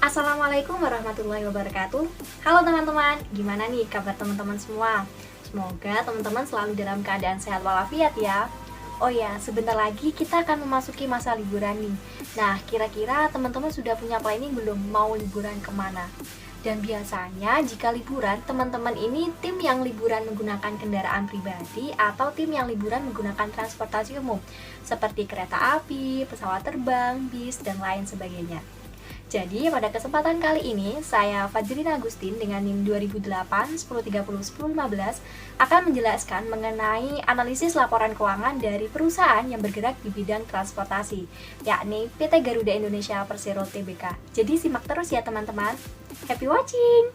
Assalamualaikum warahmatullahi wabarakatuh. Halo teman-teman, gimana nih kabar teman-teman semua? Semoga teman-teman selalu dalam keadaan sehat walafiat ya. Oh ya, sebentar lagi kita akan memasuki masa liburan nih. Nah, kira-kira teman-teman sudah punya planning belum mau liburan kemana? Dan biasanya jika liburan, teman-teman ini tim yang liburan menggunakan kendaraan pribadi atau tim yang liburan menggunakan transportasi umum seperti kereta api, pesawat terbang, bis, dan lain sebagainya. Jadi pada kesempatan kali ini, saya Fajrina Agustin dengan NIM 2008 1030 1015 akan menjelaskan mengenai analisis laporan keuangan dari perusahaan yang bergerak di bidang transportasi, yakni PT Garuda Indonesia Persero Tbk. Jadi simak terus ya teman-teman. Happy watching!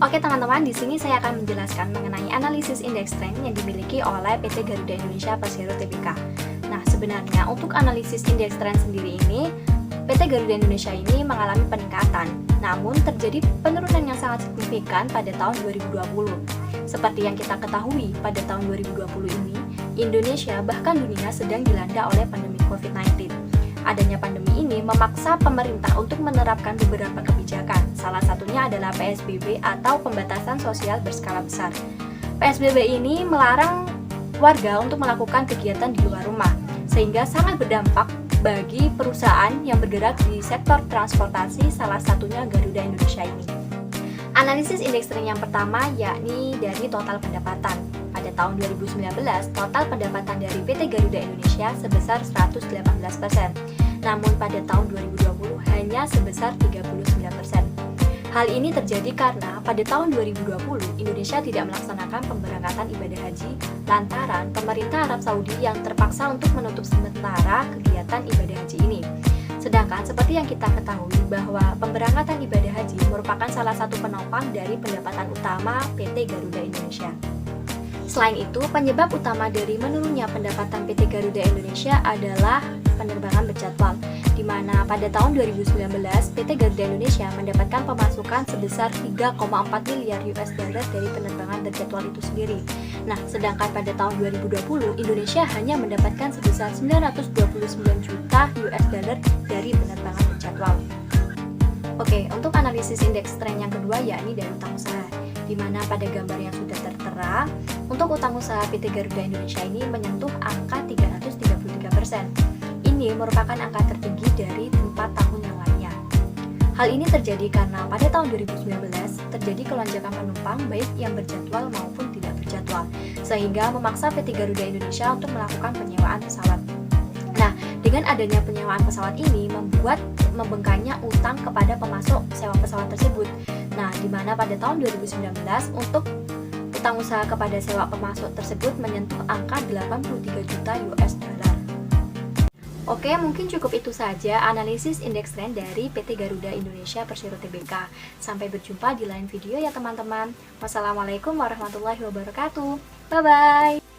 Oke teman-teman, di sini saya akan menjelaskan mengenai analisis indeks trend yang dimiliki oleh PT Garuda Indonesia Persero Tbk. Nah, sebenarnya untuk analisis indeks trend sendiri ini PT Garuda Indonesia ini mengalami peningkatan, namun terjadi penurunan yang sangat signifikan pada tahun 2020. Seperti yang kita ketahui, pada tahun 2020 ini, Indonesia bahkan dunia sedang dilanda oleh pandemi COVID-19. Adanya pandemi ini memaksa pemerintah untuk menerapkan beberapa kebijakan, salah satunya adalah PSBB atau pembatasan sosial berskala besar. PSBB ini melarang warga untuk melakukan kegiatan di luar rumah, sehingga sangat berdampak bagi perusahaan yang bergerak di sektor transportasi, salah satunya Garuda Indonesia ini. Analisis indeks trend yang pertama yakni dari total pendapatan. Pada tahun 2019, total pendapatan dari PT Garuda Indonesia sebesar 118%, namun pada tahun 2020 hanya sebesar 39%. Hal ini terjadi karena pada tahun 2020 Indonesia tidak melaksanakan pemberangkatan ibadah haji lantaran pemerintah Arab Saudi yang terpaksa untuk menutup sementara kegiatan ibadah haji ini. Sedangkan seperti yang kita ketahui bahwa pemberangkatan ibadah haji merupakan salah satu penopang dari pendapatan utama PT Garuda Indonesia. Selain itu, penyebab utama dari menurunnya pendapatan PT Garuda Indonesia adalah penerbangan berjadwal, di mana pada tahun 2019 PT Garuda Indonesia mendapatkan pemasukan sebesar 3,4 miliar US dollar dari penerbangan berjadwal itu sendiri. Nah, sedangkan pada tahun 2020 Indonesia hanya mendapatkan sebesar 929 juta US dollar dari penerbangan berjadwal. Oke, untuk analisis indeks trend yang kedua yakni dari utang usaha, di mana pada gambar yang sudah tertera, untuk utang usaha PT Garuda Indonesia ini menyentuh angka 333%. Ini merupakan angka tertinggi dari 4 tahun yang lainnya. Hal ini terjadi karena pada tahun 2019 terjadi kelonjakan penumpang baik yang berjadwal maupun tidak berjadwal, sehingga memaksa PT Garuda Indonesia untuk melakukan penyewaan pesawat. Nah, dengan adanya penyewaan pesawat ini membuat membengkaknya utang kepada pemasok sewa pesawat tersebut. Nah, di mana pada tahun 2019 untuk utang usaha kepada sewa pemasok tersebut menyentuh angka 83 juta US dollar. Oke, mungkin cukup itu saja analisis indeks trend dari PT Garuda Indonesia Persero Tbk. Sampai berjumpa di lain video ya teman-teman. Wassalamualaikum warahmatullahi wabarakatuh. Bye-bye.